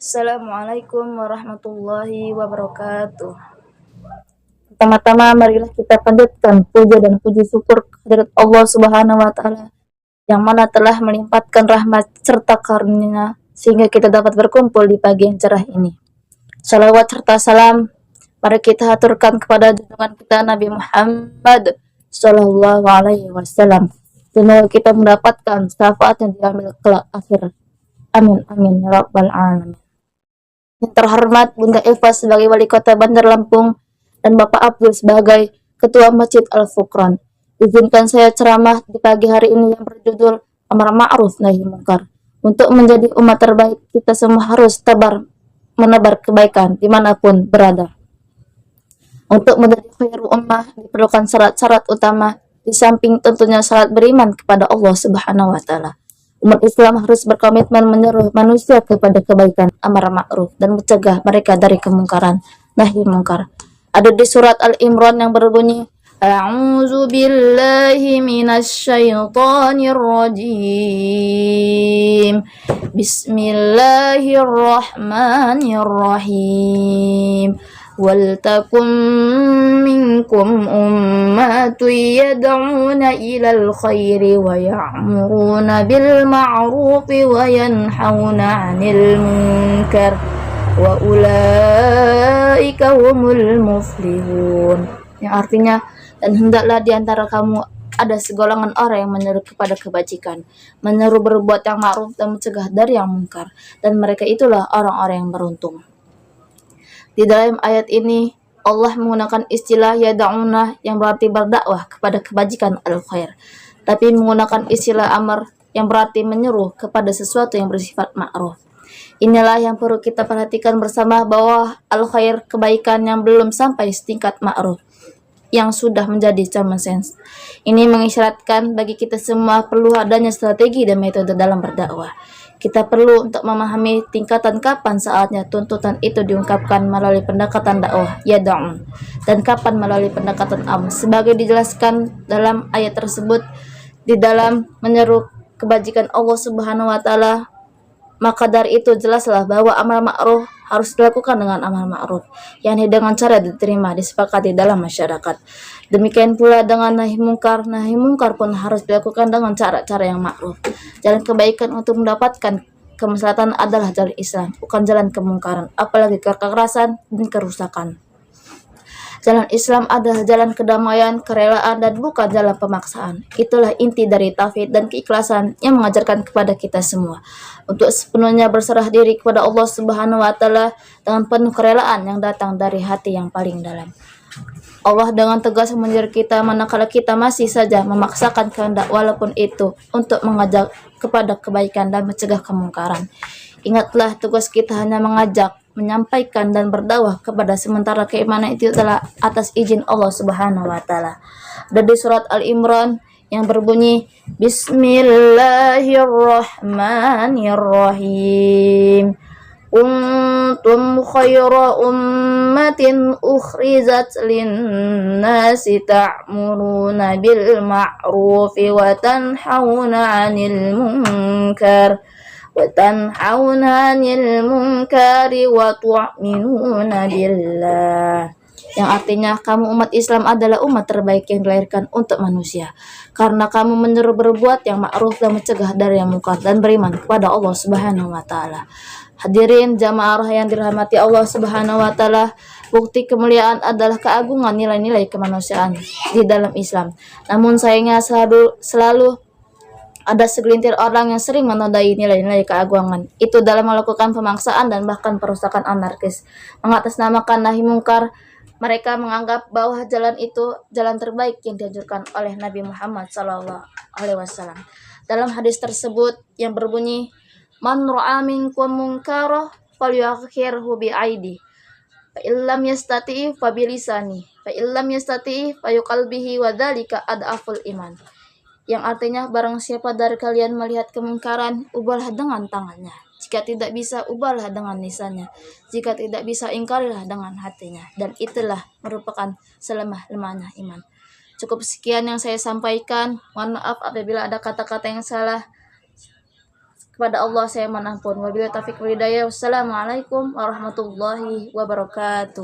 Assalamualaikum warahmatullahi wabarakatuh. Pertama-tama marilah kita panjatkan puja dan puji syukur kehadirat Allah Subhanahu wa taala yang mana telah melimpahkan rahmat serta karunia sehingga kita dapat berkumpul di pagi yang cerah ini. Salawat serta salam mari kita haturkan kepada junjungan kita Nabi Muhammad sallallahu alaihi wasallam. Semoga kita mendapatkan syafaat yang diambil kelak akhir. Amin amin ya rabbal alamin. Yang terhormat Bunda Eva sebagai Wali Kota Bandar Lampung dan Bapak Abdul sebagai Ketua Masjid Al-Furqan. Izinkan saya ceramah di pagi hari ini yang berjudul Amar Ma'ruf Nahi Munkar. Untuk menjadi umat terbaik, kita semua harus menebar kebaikan dimanapun berada. Untuk menjadi khairu ummah diperlukan syarat-syarat utama, di samping tentunya syarat beriman kepada Allah Subhanahu wa taala. Umat Islam harus berkomitmen menyeru manusia kepada kebaikan, amar ma'ruf, dan mencegah mereka dari kemungkaran, nahi mungkar. Ada di surat Al-Imran yang berbunyi, A'udzu billahi minasyaitonir rajim. Bismillahirrahmanirrahim. Waltakum minkum ummatun yad'una ilal khairi wa ya'muruna bil ma'rufi wa yanhauna 'anil munkar wa ulaika humul muflihun. Yang artinya, dan hendaklah di antara kamu ada segolongan orang yang menyeru kepada kebajikan, menyeru berbuat yang ma'ruf dan mencegah dari yang mungkar, dan mereka itulah orang-orang yang beruntung. Di dalam ayat ini, Allah menggunakan istilah yada'una yang berarti berdakwah kepada kebajikan al-khair, tapi menggunakan istilah amar yang berarti menyeru kepada sesuatu yang bersifat ma'ruf. Inilah yang perlu kita perhatikan bersama bahwa al-khair, kebaikan yang belum sampai setingkat ma'ruf, yang sudah menjadi common sense. Ini mengisyaratkan bagi kita semua perlu adanya strategi dan metode dalam berdakwah. Kita perlu untuk memahami tingkatan kapan saatnya tuntutan itu diungkapkan melalui pendekatan dakwah yad'un dan kapan melalui pendekatan amr. Sebagai dijelaskan dalam ayat tersebut, di dalam menyeru kebajikan Allah Subhanahu wa taala, maka dari itu jelaslah bahwa amal ma'ruf harus dilakukan dengan amal ma'ruf, yakni dengan cara diterima, disepakati dalam masyarakat. Demikian pula dengan nahi mungkar pun harus dilakukan dengan cara-cara yang ma'ruf. Jalan kebaikan untuk mendapatkan kemaslahatan adalah jalan Islam, bukan jalan kemungkaran, apalagi kekerasan dan kerusakan. Jalan Islam adalah jalan kedamaian, kerelaan, dan bukan jalan pemaksaan. Itulah inti dari tauhid dan keikhlasan yang mengajarkan kepada kita semua untuk sepenuhnya berserah diri kepada Allah Subhanahu wa taala dengan penuh kerelaan yang datang dari hati yang paling dalam. Allah dengan tegas menyeru kita manakala kita masih saja memaksakan kehendak walaupun itu untuk mengajak kepada kebaikan dan mencegah kemungkaran. Ingatlah, tugas kita hanya mengajak, menyampaikan dan berdakwah kepada sementara keimanan itu adalah atas izin Allah Subhanahu wa taala. Dan di surat Al-Imran yang berbunyi Bismillahirrahmanirrahim. Kuntum khaira ummatin ukhrizat linnasi ta'muruna bil ma'rufi wa tanhauna 'anil munkar wa tu'minuna billah. Yang artinya, kamu umat Islam adalah umat terbaik yang dilahirkan untuk manusia, karena kamu menyeru berbuat yang ma'ruf dan mencegah dari yang mungkar dan beriman kepada Allah Subhanahu wa taala. Hadirin jamaah yang dirahmati Allah Subhanahu wa taala, bukti kemuliaan adalah keagungan nilai-nilai kemanusiaan di dalam Islam. Namun sayangnya selalu ada segelintir orang yang sering menodai nilai-nilai keagungan itu dalam melakukan pemaksaan dan bahkan perusakan anarkis. Mengatasnamakan nahi mungkar, mereka menganggap bahwa jalan itu jalan terbaik yang dianjurkan oleh Nabi Muhammad SAW. Dalam hadis tersebut yang berbunyi, Man ra'a minkum munkara falyughayyirhu bi'aidi, fa illam yastati' fa bilisani, fa illam yastati' fa biqalbihi wa dzalika ad'aful iman. Yang artinya, barang siapa dari kalian melihat kemungkaran, ubahlah dengan tangannya. Jika tidak bisa, ubahlah dengan lisannya. Jika tidak bisa, ingkarilah dengan hatinya. Dan itulah merupakan selemah-lemahnya iman. Cukup sekian yang saya sampaikan. Mohon maaf apabila ada kata-kata yang salah. Kepada Allah saya mohon ampun. Wabillahi taufiq wal hidayah. Wassalamualaikum warahmatullahi wabarakatuh.